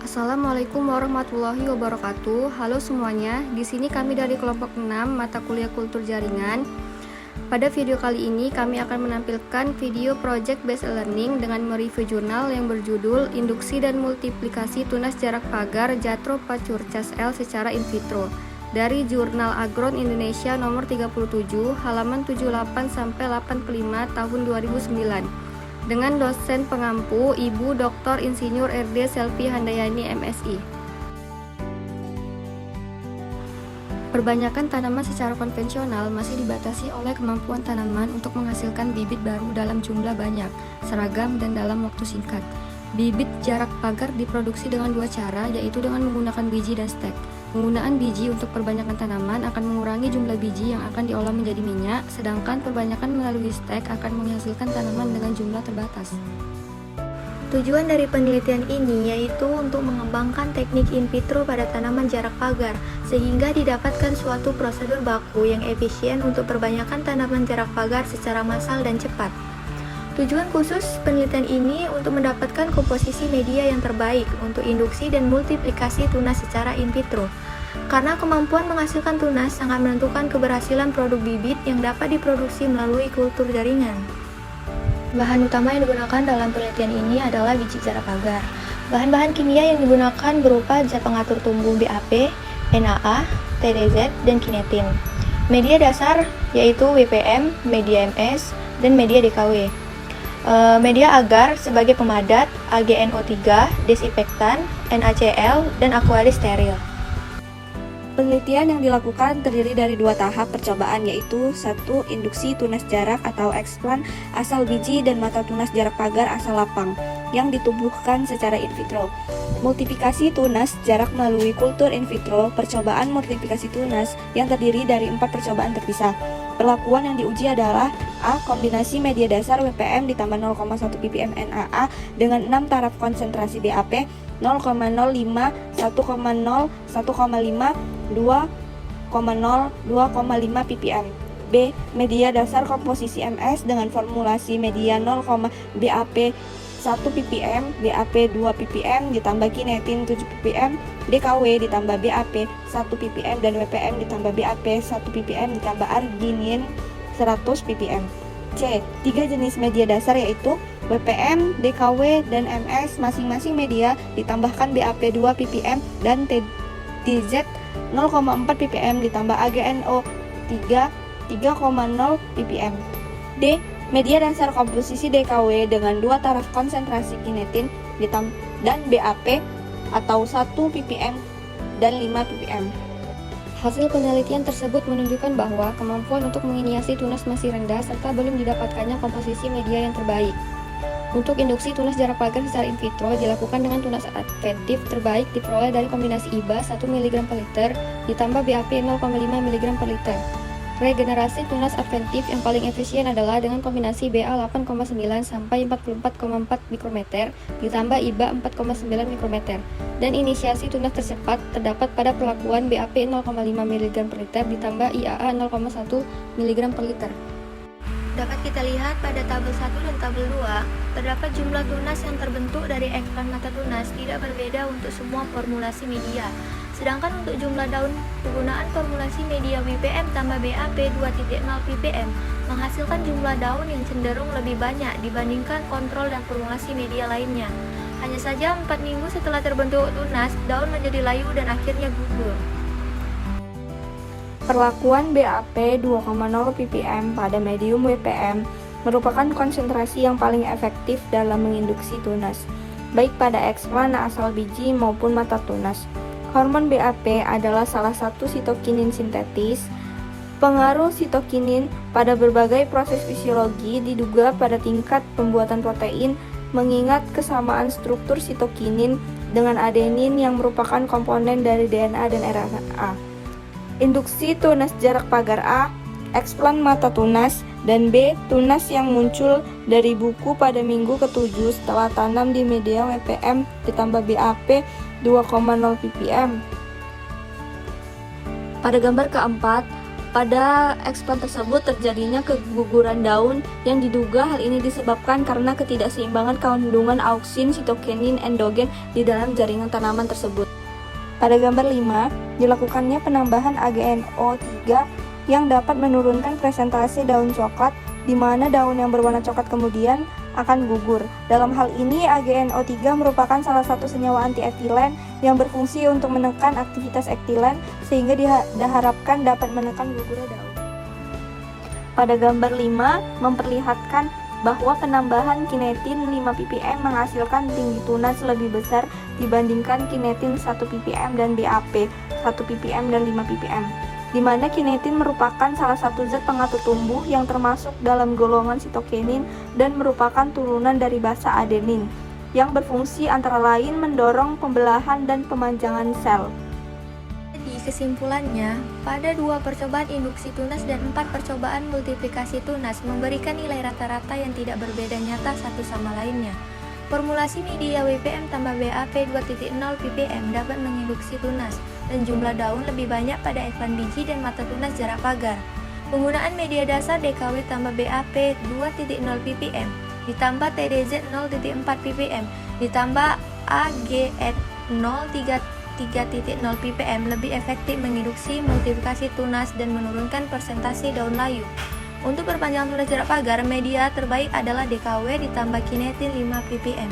Assalamualaikum warahmatullahi wabarakatuh. Halo semuanya, di sini kami dari kelompok 6 mata kuliah kultur jaringan. Pada video kali ini kami akan menampilkan video project based learning dengan mereview jurnal yang berjudul Induksi dan Multiplikasi Tunas Jarak Pagar Jatro Pacur Cas L secara in vitro dari Jurnal Agron Indonesia nomor 37 halaman 78 sampai 85 tahun 2009. Dengan dosen pengampu Ibu Dr. Insinyur RD Selvi Handayani MSI. Perbanyakan tanaman secara konvensional masih dibatasi oleh kemampuan tanaman untuk menghasilkan bibit baru dalam jumlah banyak, seragam, dan dalam waktu singkat. Bibit jarak pagar diproduksi dengan dua cara, yaitu dengan menggunakan biji dan stek. Penggunaan biji untuk perbanyakan tanaman akan mengurangi jumlah biji yang akan diolah menjadi minyak, sedangkan perbanyakan melalui stek akan menghasilkan tanaman dengan jumlah terbatas. Tujuan dari penelitian ini yaitu untuk mengembangkan teknik in vitro pada tanaman jarak pagar, sehingga didapatkan suatu prosedur baku yang efisien untuk perbanyakan tanaman jarak pagar secara massal dan cepat. Tujuan khusus penelitian ini untuk mendapatkan komposisi media yang terbaik untuk induksi dan multiplikasi tunas secara in vitro. Karena kemampuan menghasilkan tunas sangat menentukan keberhasilan produk bibit yang dapat diproduksi melalui kultur jaringan. Bahan utama yang digunakan dalam penelitian ini adalah biji jarak pagar. Bahan-bahan kimia yang digunakan berupa zat pengatur tumbuh BAP, NAA, TDZ, dan kinetin. Media dasar yaitu WPM, media MS, dan media DKW. Media agar sebagai pemadat, AgNO3, desinfektan, NaCl, dan akuari steril. Penelitian yang dilakukan terdiri dari dua tahap percobaan, yaitu 1. Induksi tunas jarak atau eksplan asal biji dan mata tunas jarak pagar asal lapang yang ditumbuhkan secara in vitro. Multiplikasi tunas jarak melalui kultur in vitro. Percobaan multiplikasi tunas yang terdiri dari 4 percobaan terpisah. Perlakuan yang diuji adalah A. Kombinasi media dasar WPM ditambah 0,1 ppm NaA dengan 6 taraf konsentrasi BAP 0,05, 1,0, 1,5, 2,0, 2,5 ppm. B. Media dasar komposisi MS dengan formulasi media 0, BAP 1 ppm, BAP 2 ppm ditambah kinetin 7 ppm, DKW ditambah BAP 1 ppm dan WPM ditambah BAP 1 ppm ditambah arginin 100 ppm. C. 3 jenis media dasar yaitu WPM, DKW, dan MS masing-masing media ditambahkan BAP 2 ppm dan TDZ 0,4 ppm ditambah AgNO 3 3,0 ppm. D. Media dasar komposisi DKW dengan 2 taraf konsentrasi kinetin dan BAP atau 1 ppm dan 5 ppm. Hasil penelitian tersebut menunjukkan bahwa kemampuan untuk menginisiasi tunas masih rendah serta belum didapatkannya komposisi media yang terbaik. Untuk induksi tunas jarak pagar secara in vitro dilakukan dengan tunas adventif terbaik diperoleh dari kombinasi IBA 1 mg per liter ditambah BAP 0,5 mg per liter. Regenerasi tunas adventif yang paling efisien adalah dengan kombinasi BA 8,9 sampai 44,4 mikrometer ditambah IBA 4,9 mikrometer. Dan inisiasi tunas tercepat terdapat pada perlakuan BAP 0,5 mg per liter ditambah IAA 0,1 mg per liter. Dapat kita lihat pada tabel 1 dan tabel 2, terdapat jumlah tunas yang terbentuk dari eksplan mata tunas tidak berbeda untuk semua formulasi media. Sedangkan untuk jumlah daun, penggunaan formulasi media WPM tambah BAP 2.0 ppm menghasilkan jumlah daun yang cenderung lebih banyak dibandingkan kontrol dan formulasi media lainnya. Hanya saja 4 minggu setelah terbentuk tunas, daun menjadi layu dan akhirnya gugur. Perlakuan BAP 2,0 ppm pada medium WPM merupakan konsentrasi yang paling efektif dalam menginduksi tunas, baik pada eksplan asal biji maupun mata tunas. Hormon BAP adalah salah satu sitokinin sintetis. Pengaruh sitokinin pada berbagai proses fisiologi diduga pada tingkat pembuatan protein, mengingat kesamaan struktur sitokinin dengan adenin yang merupakan komponen dari DNA dan RNA. Induksi tunas jarak pagar A, eksplan mata tunas, dan B. Tunas yang muncul dari buku pada minggu ke-7 setelah tanam di media WPM ditambah BAP 2,0 ppm. Pada gambar keempat, Pada eksplan tersebut terjadinya keguguran daun yang diduga hal ini disebabkan karena ketidakseimbangan kandungan auksin, sitokenin, endogen di dalam jaringan tanaman tersebut. Pada gambar 5, dilakukannya penambahan AGNO3 yang dapat menurunkan presentasi daun coklat, di mana daun yang berwarna coklat kemudian akan gugur. Dalam hal ini, AGNO3 merupakan salah satu senyawa antietilen yang berfungsi untuk menekan aktivitas etilen sehingga diharapkan dapat menekan gugurnya daun. Pada gambar 5 memperlihatkan bahwa penambahan kinetin 5 ppm menghasilkan tinggi tunas lebih besar dibandingkan kinetin 1 ppm dan BAP 1 ppm dan 5 ppm, di mana kinetin merupakan salah satu zat pengatur tumbuh yang termasuk dalam golongan sitokenin dan merupakan turunan dari basa adenin yang berfungsi antara lain mendorong pembelahan dan pemanjangan sel. Jadi kesimpulannya, pada 2 percobaan induksi tunas dan 4 percobaan multiplikasi tunas memberikan nilai rata-rata yang tidak berbeda nyata satu sama lainnya. Formulasi media WPM tambah BAP 2.0 ppm dapat menginduksi tunas dan jumlah daun lebih banyak pada eklan biji dan mata tunas jarak pagar. Penggunaan media dasar DKW tambah BAP 2.0 ppm ditambah TDZ 0.4 ppm ditambah AGN 0.3.0 ppm lebih efektif menginduksi multiplikasi tunas dan menurunkan persentase daun layu. Untuk perpanjangan tunas jarak pagar, media terbaik adalah DKW ditambah kinetin 5 ppm.